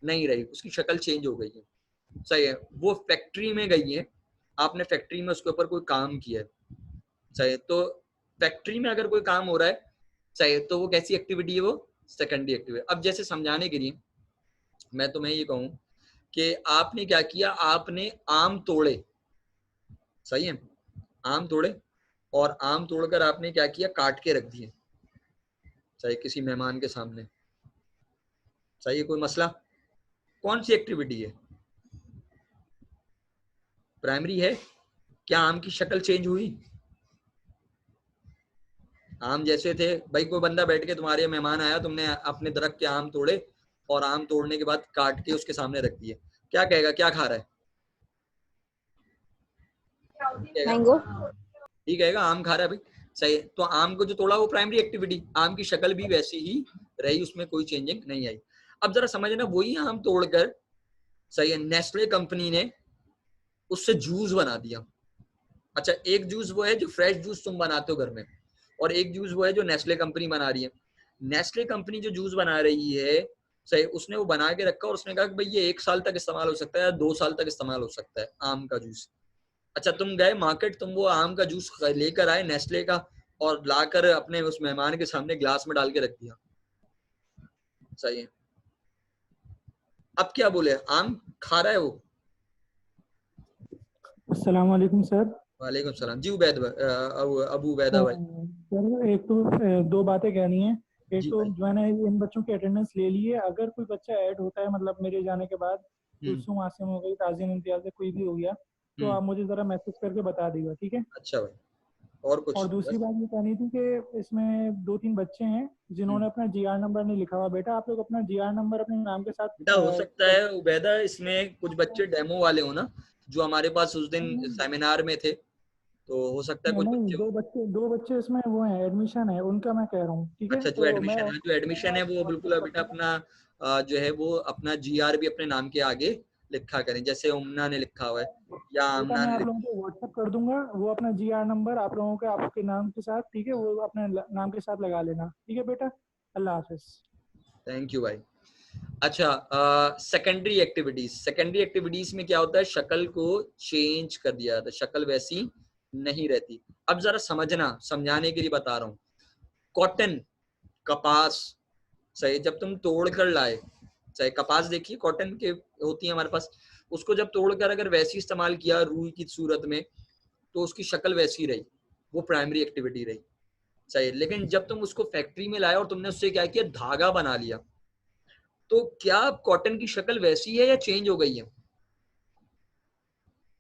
नहीं रही, उसकी शक्ल चेंज हो गई है, सही है, वो फैक्ट्री में गई है, आपने फैक्ट्री में उसके ऊपर कोई काम किया है, सही है, तो फैक्ट्री में अगर कोई काम हो रहा है, सही है, तो वो कैसी एक्टिविटी है? वो सेकेंडरी एक्टिविटी। अब जैसे समझाने के लिए मैं तुम्हें ये कहूँ कि आपने क्या किया, आपने आम तोड़े, सही है, आम तोड़े, और आम तोड़कर आपने क्या किया? काट के रख दिए, सही, किसी मेहमान के सामने, सही है, कोई मसला? कौन सी एक्टिविटी है? प्राइमरी है। क्या आम की शक्ल चेंज हुई? आम जैसे थे, भाई कोई बंदा बैठ के, तुम्हारे मेहमान आया, तुमने अपने दरख्त के आम तोड़े और आम तोड़ने के बाद काट के उसके सामने रख दिए, क्या कहेगा? क्या खा रहा है? Mango. ठीक कहेगा, आम खा रहा है भाई, सही है। तो आम को जो तोड़ा वो प्राइमरी एक्टिविटी, आम की शक्ल भी वैसी ही रही, उसमें कोई चेंजिंग नहीं आई। अब जरा समझना, वही आम तोड़कर, सही है, नेस्ले कंपनी ने उससे जूस बना दिया। अच्छा, एक जूस वो है जो फ्रेश जूस तुम बनाते हो घर में, और एक जूस वो है जो नेस्ले कंपनी बना रही है। नेस्ले कंपनी जो जूस बना रही है, सही, उसने वो बना के रखा और उसने कहा कि भाई ये 1 साल तक इस्तेमाल हो सकता है या 2 साल तक इस्तेमाल हो सकता है आम का जूस। अच्छा, तुम गए मार्केट, तुम वो आम का जूस लेकर आए नेस्ले का, और लाकर अपने उस मेहमान के सामने ग्लास में डाल के रख दिया, सही है। अब क्या बोले? आम खा रहा है वो। अस्सलाम वालेकुम सर। वालेकुम सलाम जी। अबू उबैदा भाई। सर एक तो दो बातें कहनी है। एक जी तो भाई। मैंने इन बच्चों की अटेंडेंस ले ली है, अगर कोई बच्चा ऐड होता है मतलब मेरे जाने के बाद, कुलसुम आसिम हो गई, ताज़ीम इम्तियाज कोई भी हो गया, तो आप मुझे जरा मैसेज करके बता दीजिएगा, ठीक है? अच्छा भाई, और कुछ? और दूसरी बात ये कहनी थी कि इसमें 2-3 बच्चे हैं जिन्होंने अपना जीआर नंबर नहीं लिखा हुआ। बेटा आप लोग अपना जीआर नंबर अपने नाम के साथ बेटा हो सकता है उबैदा इसमें कुछ बच्चे डेमो वाले हो ना, जो हमारे पास उस दिन सेमिनार में थे, तो हो सकता है कुछ नहीं, बच्चे, दो बच्चे इसमें वो हैं, एडमिशन है उनका मैं कह रहा हूँ, ठीक है। अच्छा जो तो मैं एडमिशन है, जो एडमिशन है वो बिल्कुल बेटा अपना जो है वो अपना GR भी अपने नाम के आगे लिखा करें, जैसे उमना ने लिखा हुआ है या बेटा आमना मैं ने आप लोगों को व्हाट्सएप कर दूंगा, वो अपना GR नंबर आप लोगों के आपके नाम के साथ, ठीक है, वो अपने नाम के साथ लगा लेना, ठीक है बेटा। अल्लाह हाफिज। थैंक यू भाई। अच्छा, सेकेंडरी एक्टिविटीज, सेकेंडरी एक्टिविटीज में क्या होता है, शक्ल को चेंज कर दिया जाता है, शक्ल वैसी नहीं रहती। अब जरा समझना, समझाने के लिए बता रहा हूँ। कॉटन, कपास, सही, जब तुम तोड़ कर लाए, चाहे कपास देखिए कॉटन के होती है हमारे पास, उसको जब तोड़कर अगर वैसी इस्तेमाल किया रुई की सूरत में, तो उसकी शक्ल वैसी रही, वो प्राइमरी एक्टिविटी रही, सही। लेकिन जब तुम उसको फैक्ट्री में लाए और तुमने उससे क्या किया, धागा बना लिया, तो क्या कॉटन की शक्ल वैसी है या चेंज हो गई है?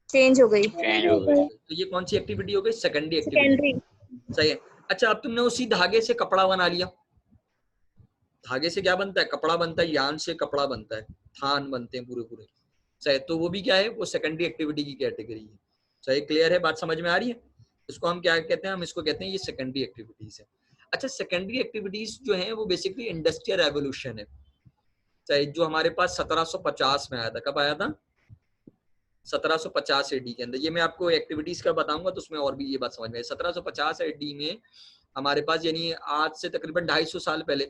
चेंज हो गई। तो ये कौन सी एक्टिविटी हो गई, सेकेंडरी एक्टिविटी, सेकेंडरी। सही है। अच्छा, अब तुमने उसी धागे से कपड़ा बना लिया, धागे से क्या बनता है, कपड़ा बनता है, यान से कपड़ा बनता है, थान बनते हैं पूरे पूरे, सही। तो वो भी क्या है, वो सेकेंडरी एक्टिविटी की कैटेगरी है, सही। क्लियर है, बात समझ में आ रही है? इसको हम क्या कहते हैं, हम इसको कहते हैं ये सेकेंडरी एक्टिविटीज है। अच्छा, सेकेंडरी एक्टिविटीज जो है वो बेसिकली इंडस्ट्रियल रेवोल्यूशन है, सही, जो हमारे पास 1750 में आया था। कब आया था? 1750 AD के अंदर। ये मैं आपको एक्टिविटीज का बताऊंगा तो उसमें और भी ये बात समझ में आए। 1750 AD में हमारे पास, यानी आज से तकरीबन 250 साल पहले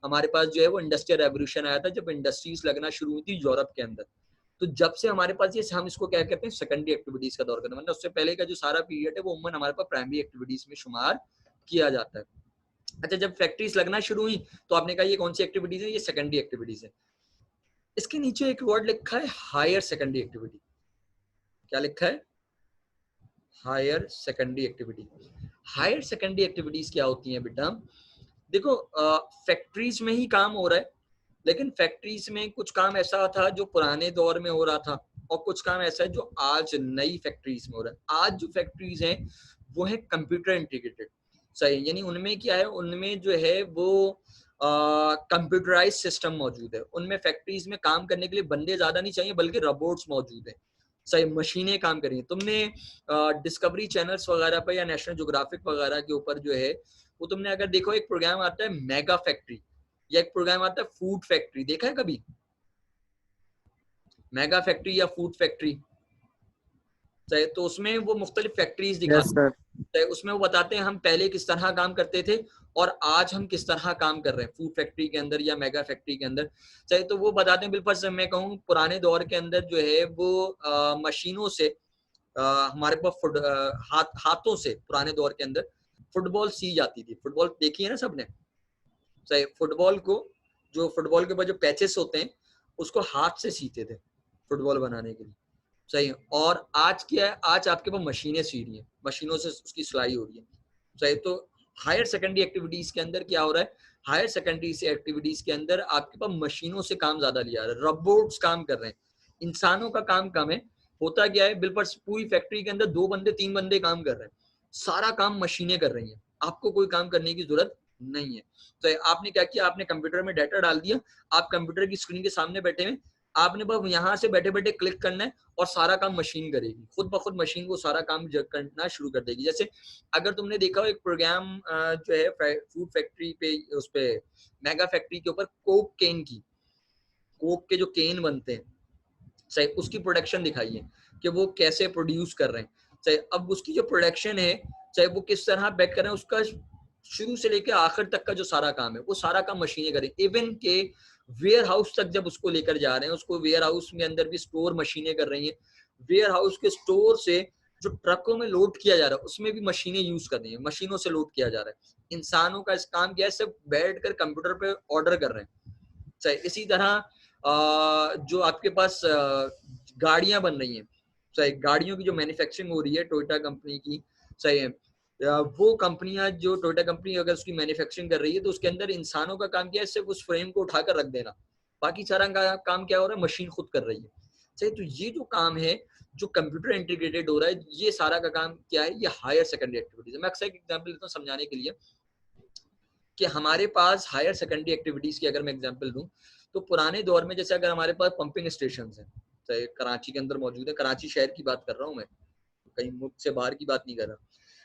हमारे पास जो है वो इंडस्ट्रियल रेवोल्यूशन आया था, जब इंडस्ट्रीज लगना शुरू हुई थी यूरोप के अंदर। तो जब से हमारे पास ये, हम इसको क्या कहते हैं, सेकेंडरी एक्टिविटीज का दौर करना, मतलब उससे पहले का जो सारा पीरियड है वो उम्मन हमारे पास प्राइमरी एक्टिविटीज में शुमार किया जाता है। अच्छा, जब फैक्ट्रीज लगना शुरू हुई तो आपने कहा ये कौन सी एक्टिविटीज है, ये सेकेंडरी एक्टिविटीज है। इसके नीचे एक वर्ड लिखा है हायर सेकेंडरी एक्टिविटी। क्या लिखा है? Higher secondary activity. Higher secondary activities क्या होती हैं बेटा? देखो, फैक्ट्रीज में ही काम हो रहा है, लेकिन फैक्ट्रीज में कुछ काम ऐसा था जो पुराने दौर में हो रहा था, और कुछ काम ऐसा है जो आज नई फैक्ट्रीज में हो रहा है। आज जो फैक्ट्रीज हैं वो है कंप्यूटर इंटीग्रेटेड, सही, यानी उनमें क्या है, उनमें जो है वो कंप्यूटराइज सिस्टम मौजूद है। उनमें फैक्ट्रीज में काम करने के लिए बंदे ज्यादा नहीं चाहिए, बल्कि रोबोट्स मौजूद है, सही, मशीनें काम करेंगी। तुमने डिस्कवरी चैनल्स वगैरह पर या नेशनल ज्योग्राफिक वगैरह के ऊपर जो है वो तुमने अगर देखो, एक प्रोग्राम आता है मेगा फैक्ट्री, या एक प्रोग्राम आता है फूड फैक्ट्री, देखा है कभी? मेगा फैक्ट्री या फूड फैक्ट्री, तो उसमें वो मुख्तलिफ फैक्ट्रीज दिखाते हैं, उसमें वो बताते हैं हम पहले किस तरह काम करते थे और आज हम किस तरह काम कर रहे हैं फूड फैक्ट्री के अंदर या मेगा फैक्ट्री के अंदर, चाहे तो वो बताते हैं। बिल्कुल मैं कहूँ पुराने दौर के अंदर जो है वो मशीनों से हमारे पास हाथों से पुराने दौर के अंदर फुटबॉल सी जाती थी। फुटबॉल देखी है ना सबने, चाहे फुटबॉल को, जो फुटबॉल के ऊपर जो पैचेस होते हैं उसको हाथ से सीते थे फुटबॉल बनाने के लिए, सही है। और आज क्या है, आज आपके पास मशीनें सी रही हैं, मशीनों से उसकी सिलाई हो रही है, सही। तो हायर सेकेंडरी एक्टिविटीज के अंदर क्या हो रहा है, हायर सेकेंडरी से एक्टिविटीज के अंदर आपके पास मशीनों से काम ज्यादा लिया जा रहा है, रोबोट्स काम कर रहे हैं, इंसानों का काम कम है। होता क्या है, बिल्कुल पूरी फैक्ट्री के अंदर 2 बंदे 3 बंदे काम कर रहे हैं, सारा काम मशीनें कर रही हैं, आपको कोई काम करने की जरूरत नहीं है। तो आपने क्या किया, आपने कंप्यूटर में डाटा डाल दिया, आप कंप्यूटर की स्क्रीन के सामने बैठे हुए, आपने बस यहाँ से बैठे बैठे क्लिक करना है और सारा काम मशीन करेगी, खुद ब खुद मशीन को सारा काम करना शुरू कर देगी। जैसे अगर तुमने देखा हो एक प्रोग्राम जो है फूड फैक्ट्री पे, उस पे मेगा फैक्ट्री के ऊपर कोक केन की, कोक के जो केन बनते हैं, चाहे उसकी प्रोडक्शन दिखाई है कि वो कैसे प्रोड्यूस कर रहे हैं, चाहे अब उसकी जो प्रोडक्शन है, चाहे वो किस तरह बैक कर रहे हैं, उसका शुरू से लेकर आखिर तक का जो सारा काम है वो सारा काम मशीनें करें। इवन के वेयर हाउस तक जब उसको लेकर जा रहे हैं, उसको वेयर हाउस में अंदर भी स्टोर मशीनें कर रही हैं, वेयर हाउस के स्टोर से जो ट्रकों में लोड किया जा रहा है उसमें भी मशीनें यूज कर रही हैं, मशीनों से लोड किया जा रहा है। इंसानों का इस काम क्या है, सिर्फ बैठ कर कंप्यूटर पे ऑर्डर कर रहे हैं, चाहे इसी तरह जो आपके पास गाड़ियां बन रही हैं, चाहे गाड़ियों की जो मैन्युफैक्चरिंग हो रही है टोयोटा कंपनी की, चाहे वो कंपनियां, जो टोयोटा कंपनी अगर उसकी मैन्युफैक्चरिंग कर रही है तो उसके अंदर इंसानों का काम क्या है, सिर्फ उस फ्रेम को उठाकर रख देना, बाकी सारा काम क्या हो रहा है, मशीन खुद कर रही है, सही। तो ये जो काम है जो कंप्यूटर इंटीग्रेटेड हो रहा है, ये सारा का काम क्या है, ये हायर सेकेंडरी एक्टिविटीज है। मैं अक्सर एक एग्जाम्पल देता हूँ समझाने के लिए कि हमारे पास हायर सेकेंडरी एक्टिविटीज की अगर मैं एग्जाम्पल दूं तो पुराने दौर में जैसे अगर हमारे पास पंपिंग स्टेशन है, चाहे कराची के अंदर मौजूद है, कराची शहर की बात कर रहा हूँ मैं, कहीं मुफ्त से बाहर की बात नहीं कर रहा।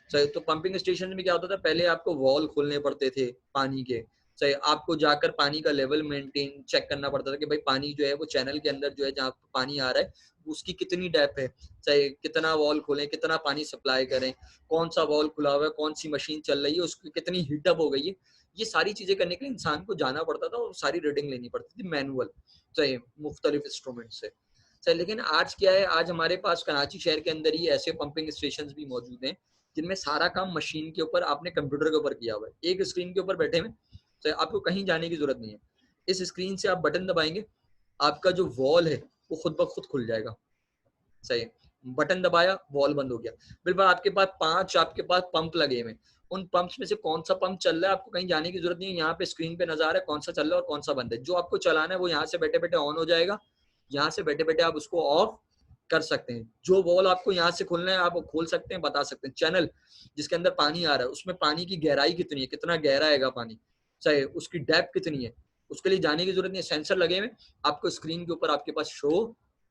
सही, तो पंपिंग स्टेशन में क्या होता था, पहले आपको वॉल खोलने पड़ते थे पानी के। सही, आपको जाकर पानी का लेवल मेंटेन चेक करना पड़ता था कि भाई पानी जो है वो चैनल के अंदर जो है जहाँ पानी आ रहा है उसकी कितनी डेप्थ है, सही, कितना वॉल खोलें, कितना पानी सप्लाई करें, कौन सा वॉल खुला हुआ है, कौन सी मशीन चल रही है, उसकी कितनी हीटअप हो गई है। ये सारी चीजें करने के लिए इंसान को जाना पड़ता था और सारी रीडिंग लेनी पड़ती थी मैनुअल, सही, मुख्तलिफ इंस्ट्रूमेंट से। सही, लेकिन आज क्या है, आज हमारे पास कराची शहर के अंदर ही ऐसे पंपिंग स्टेशन भी मौजूद हैं जिनमें सारा काम मशीन के ऊपर, आपने कंप्यूटर के ऊपर किया हुआ है, एक स्क्रीन के ऊपर बैठे हुए, तो आपको कहीं जाने की जरूरत नहीं है। इस स्क्रीन से आप बटन दबाएंगे, आपका जो वॉल है वो खुद ब खुद खुल जाएगा। सही, बटन दबाया, वॉल बंद हो गया। बिल्कुल आपके पास 5 आपके पास पंप लगे हुए, उन पंप्स में से कौन सा पंप चल रहा है आपको कहीं जाने की जरूरत नहीं है, यहाँ पे स्क्रीन पे नजर आ रहा है कौन सा चल रहा है और कौन सा बंद है। जो आपको चलाना है वो यहाँ से बैठे बैठे ऑन हो जाएगा, यहाँ से बैठे बैठे आप उसको ऑफ कर सकते हैं। जो वॉल आपको यहाँ से खोलना है आप खोल सकते हैं, बता सकते हैं। चैनल जिसके अंदर पानी आ रहा है उसमें पानी की गहराई कितनी है, कितना गहरा है पानी, चाहे उसकी डेप्थ कितनी है, उसके लिए जाने की जरूरत नहीं है। सेंसर लगे हुए, आपको स्क्रीन के ऊपर आपके पास शो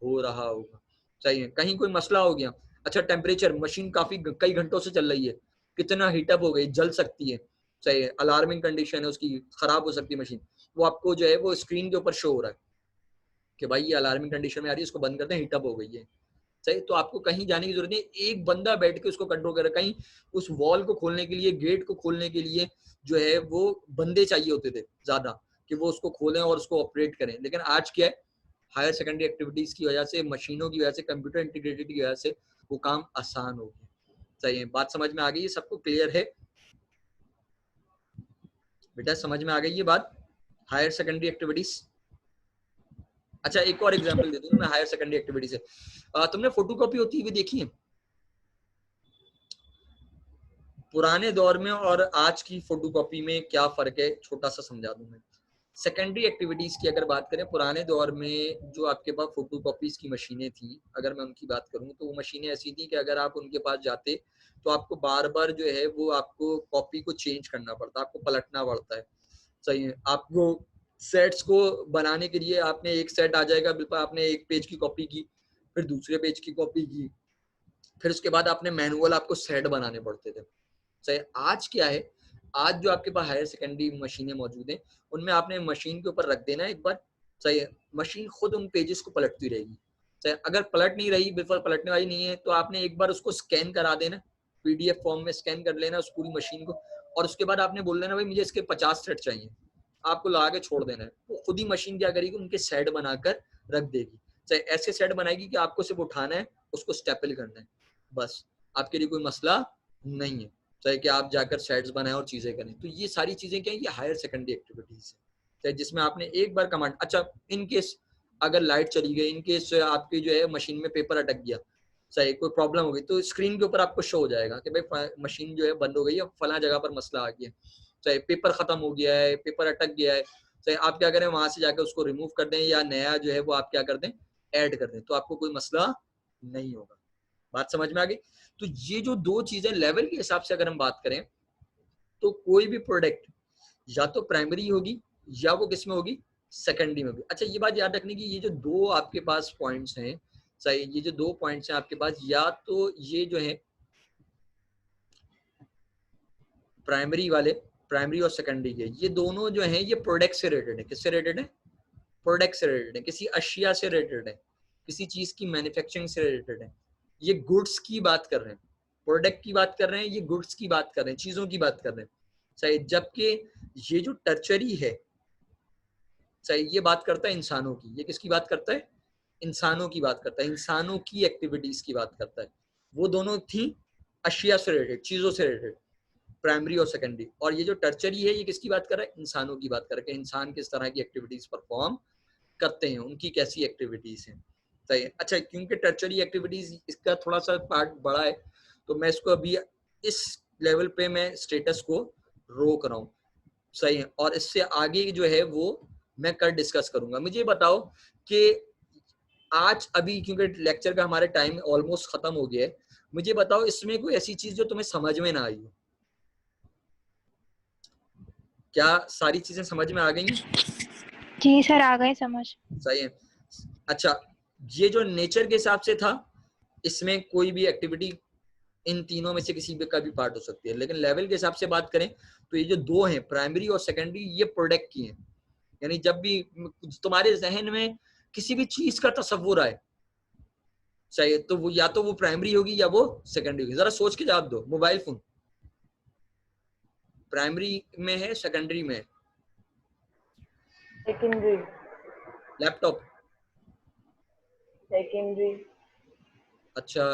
हो रहा होगा। चाहिए कहीं कोई मसला हो गया, अच्छा टेम्परेचर, मशीन काफी कई घंटों से चल रही है, कितना हीटअप हो गई, जल सकती है, चाहिए अलार्मिंग कंडीशन है उसकी, खराब हो सकती है मशीन, वो आपको जो है वो स्क्रीन के ऊपर शो हो रहा है कि भाई ये अलार्मिंग कंडीशन में आ रही है, इसको बंद करते हैं, हीटअप हो गई है। सही, तो आपको कहीं जाने की जरूरत नहीं, एक बंदा बैठ के उसको कंट्रोल करे। कहीं उस वॉल को खोलने के लिए, गेट को खोलने के लिए जो है वो बंदे चाहिए होते थे ज्यादा कि वो उसको खोलें और उसको ऑपरेट करें। लेकिन आज क्या है, हायर सेकेंडरी एक्टिविटीज की वजह से, मशीनों की वजह से, कंप्यूटर इंटीग्रेटेड की वजह से वो काम आसान हो गया। सही है, बात समझ में आ गई है सबको, क्लियर है बेटा, समझ में आ गई ये बात, हायर सेकेंडरी एक्टिविटीज। अच्छा एक और एग्जांपल दे दूं मैं हायर सेकेंडरी एक्टिविटी से। तुमने फोटोकॉपी होती हुई देखी है? पुराने दौर में और आज की फोटोकॉपी में क्या फर्क है, छोटा सा समझा दूं मैं। सेकेंडरी एक्टिविटीज की अगर बात करें, पुराने दौर में जो आपके पास फोटोकॉपीज की मशीनें थी, अगर मैं उनकी बात करूं तो वो मशीनें ऐसी थी कि अगर आप उनके पास जाते तो आपको बार बार जो है वो आपको कॉपी को चेंज करना पड़ता, आपको पलटना पड़ता है। सही है, आपको सेट्स को बनाने के लिए आपने एक सेट आ जाएगा, बिल्कुल आपने एक पेज की कॉपी की, फिर दूसरे पेज की कॉपी की, फिर उसके बाद आपने मैनुअल आपको सेट बनाने पड़ते थे। सही, आज क्या है, आज जो आपके पास हायर सेकेंडरी मशीनें मौजूद हैं उनमें आपने मशीन के ऊपर रख देना एक बार, सही है, मशीन खुद उन पेजेस को पलटती रहेगी। सही, अगर पलट नहीं रही, बिल्कुल पलटने वाली नहीं है, तो आपने एक बार उसको स्कैन करा देना, पीडीएफ फॉर्म में स्कैन कर लेना उस पूरी मशीन को, और उसके बाद आपने बोल देना भाई मुझे इसके 50 सेट चाहिए, आपको लगा के छोड़ देना है। वो खुद ही मशीन क्या करेगी, उनके सेट बनाकर रख देगी। चाहे ऐसे सेट बनाएगी कि आपको सिर्फ उठाना है, उसको स्टेपल करना है, बस आपके लिए कोई मसला नहीं है। चाहे कि आप जाकर सेट्स बनाएं और चीजें करें। तो ये सारी चीजें क्या है, ये हायर सेकेंडरी एक्टिविटीज है, चाहे जिसमें आपने एक बार कमांड, अच्छा इन केस अगर लाइट चली गई, इन केस आपकी जो है मशीन में पेपर अटक गया, चाहे कोई प्रॉब्लम हो गई, तो स्क्रीन के ऊपर आपको शो हो जाएगा कि भाई मशीन जो है बंद हो गई है, फला जगह पर मसला आ गया, चाहे पेपर खत्म हो गया है, पेपर अटक गया है। चाहे आप क्या करें, वहां से जाकर उसको रिमूव कर दें या नया जो है वो आप क्या कर दें, ऐड कर दें, तो आपको कोई मसला नहीं होगा। बात समझ में आ गई? तो ये जो दो चीजें लेवल के हिसाब से अगर हम बात करें, तो कोई भी प्रोडक्ट या तो प्राइमरी होगी या वो किसमें होगी, सेकेंडरी में होगी। अच्छा ये बात याद रखने की, ये जो दो आपके पास पॉइंट्स हैं, सही, ये जो दो पॉइंट्स हैं आपके पास, या तो ये जो है प्राइमरी वाले, प्राइमरी और सेकेंडरी के, ये दोनों जो हैं ये प्रोडक्ट से रिलेटेड है। किससे रिलेटेड है? प्रोडक्ट से रिलेटेड है, किसी अशिया से रिलेटेड है, किसी चीज की मैन्युफैक्चरिंग से रिलेटेड है। ये गुड्स की बात कर रहे हैं, प्रोडक्ट की बात कर रहे हैं, ये गुड्स की बात कर रहे हैं, चीजों की बात कर रहे हैं, सही। जबकि ये जो टर्चरी है, सही, ये बात करता है इंसानों की। ये किसकी बात करता है? इंसानों की बात करता है, इंसानों की एक्टिविटीज की बात करता है। वो दोनों थी अशिया से रिलेटेड, चीजों से रिलेटेड, प्राइमरी और सेकेंडरी। और ये जो टर्चरी है, ये किसकी बात कर रहा है? इंसानों की बात कर रहा है, इंसान किस तरह की एक्टिविटीज परफॉर्म करते हैं, उनकी कैसी एक्टिविटीज हैं, सही है। अच्छा, क्योंकि टर्चरी एक्टिविटीज इसका थोड़ा सा पार्ट बड़ा है, तो मैं इसको अभी इस लेवल पे मैं स्टेटस को रोक रहा हूँ, सही है। और इससे आगे जो है वो मैं कल डिस्कस करूंगा। मुझे बताओ कि आज अभी क्योंकि लेक्चर का हमारे टाइम ऑलमोस्ट खत्म हो गया है, मुझे बताओ इसमें कोई ऐसी चीज जो तुम्हें समझ में ना आई हो? क्या सारी चीजें समझ में आ गई? जी सर, आ गए समझ। सही है। अच्छा, ये जो नेचर के हिसाब से था, इसमें कोई भी एक्टिविटी इन तीनों में से किसी भी का भी पार्ट हो सकती है। लेकिन लेवल के हिसाब से बात करें तो ये जो दो हैं, प्राइमरी और सेकेंडरी, ये प्रोडक्ट की हैं। यानी जब भी तुम्हारे जहन में किसी भी चीज का तस्वुर आए, चाहिए तो वो या तो वो प्राइमरी होगी या वो सेकेंडरी होगी। जरा सोच के जवाब दो। मोबाइल फोन प्राइमरी में है, सेकेंडरी में है? सेकेंडरी। लैपटॉप? सेकेंडरी। अच्छा,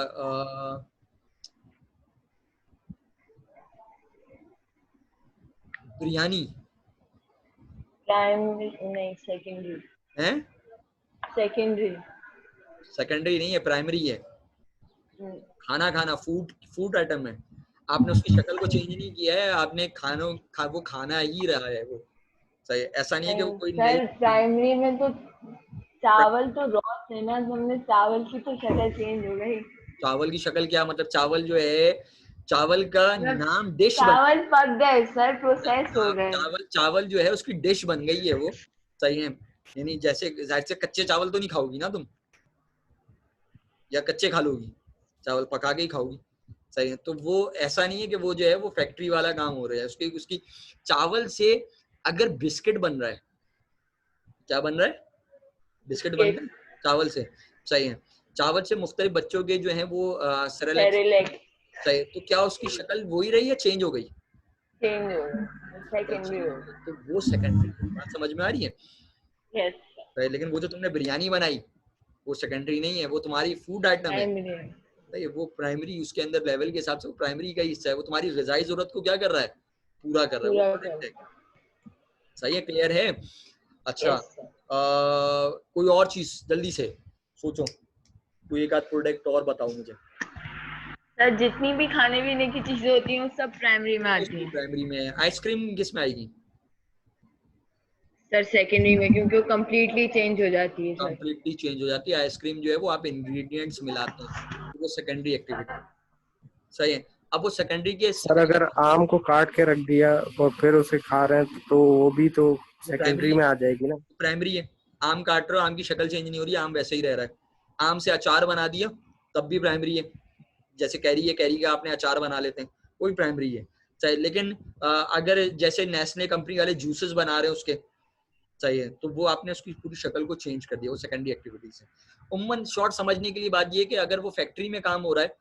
बिरयानी? प्राइमरी नहीं, सेकेंडरी। है? सेकेंडरी। सेकेंडरी नहीं है, प्राइमरी है। खाना खाना, फूड, फूड आइटम है। आपने उसकी शक्ल को चेंज नहीं किया है, आपने वो खाना ही रहा है वो। सही है, ऐसा नहीं है कि वो कोई नई। सर प्राइमरी में तो चावल तो रॉ थे ना, हमने चावल की तो शक्ल चेंज हो गई। चावल की शक्ल क्या मतलब? चावल जो है, चावल का नाम डिश चावल पक गए सर, प्रोसेस हो गए। चावल जो है उसकी डिश बन गई है वो। सही है, यानी जैसे जाहिर से कच्चे चावल तो नहीं खाओगी ना तुम, या कच्चे खा लोगी? चावल पका के ही खाओगी। सही है, तो वो ऐसा नहीं है कि वो जो है वो फैक्ट्री वाला काम हो रहा है। उसकी चावल से अगर बिस्किट बन रहा है, क्या बन रहा है? बिस्किट बन रहा है चावल से। सही है, चावल से मुख्तलिफ बच्चों के जो है वो सेरेलैक्स। सही है, तो क्या उसकी शक्ल वही रही है, चेंज हो गई? चेंज हो गई, सेकेंडरी हो गई। तो वो सेकेंडरी। बात समझ में आ रही है? यस। लेकिन वो जो तुमने बिरयानी बनाई वो सेकेंडरी नहीं है, वो तुम्हारी फूड आइटम है। नहीं, वो प्राइमरी, उसके अंदर लेवल के हिसाब से वो प्राइमरी का हिस्सा है। वो तुम्हारी ग़िज़ाई जरूरत को क्या कर रहा है? पूरा कर रहा है, वो प्रोडक्ट है। सही है, क्लियर है? अच्छा, कोई और चीज जल्दी से सोचो, कोई एक आध प्रोडक्ट और बताओ मुझे। सर जितनी भी खाने पीने की चीजें होती हैं वो सब प्राइमरी में आती हैं। प्राइमरी में। आइसक्रीम किस में आएगी? सर सेकेंडरी में, क्योंकि वो कम्प्लीटली चेंज हो जाती है। सर कम्प्लीटली चेंज हो जाती है। आइसक्रीम जो है वो आप इंग्रेडिएंट्स मिलाते हैं, तो वो सेकेंडरी एक्टिविटी। सही है। अब वो सेकेंडरी के सर अगर आम को काट के रख दिया और फिर उसे खा रहे हैं तो वो भी तो सेकेंडरी में आ जाएगी ना? प्राइमरी है। आम काट रहे हो, आम की शक्ल चेंज नहीं हो रही, आम वैसे ही रह रहा है। आम से अचार बना दिया तब भी प्राइमरी है। जैसे कैरी है, कैरी का आपने अचार बना लेते हैं, वो भी प्राइमरी है। सही, लेकिन अगर जैसे नेस्ले कंपनी वाले जूसेस बना रहे हैं उसके, सही है, तो वो आपने उसकी पूरी शक्ल को चेंज कर दिया, वो सेकेंडरी एक्टिविटीज है। उम्मन शॉर्ट समझने के लिए बात ये है कि अगर वो फैक्ट्री में काम हो रहा है,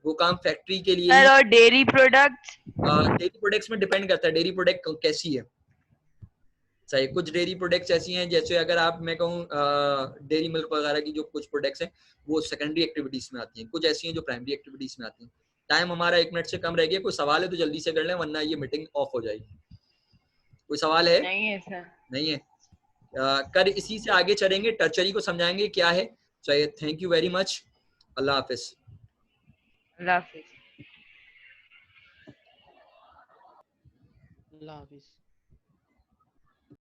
वो काम फैक्ट्री के लिए ही। और डेयरी प्रोडक्ट्स में डिपेंड करता है डेयरी प्रोडक्ट कैसी है। सही, कुछ डेयरी प्रोडक्ट्स ऐसी हैं, जैसे अगर आप, मैं कहूँ डेयरी मिल्क वगैरह की जो कुछ प्रोडक्ट्स हैं वो सेकेंडरी एक्टिविटीज में आती हैं। कुछ ऐसी हैं जो प्राइमरी एक्टिविटीज में आती हैं। टाइम हमारा 1 मिनट से कम रह गया। कोई सवाल है तो जल्दी से कर लें, वरना ये मीटिंग ऑफ हो जाएगी। कोई सवाल है? नहीं है सर। नहीं है। कर इसी से आगे चलेंगे, टर्चरी को समझाएंगे क्या है। चाहिए। Thank you very much. Allah Hafiz. Allah Hafiz. Allah Hafiz.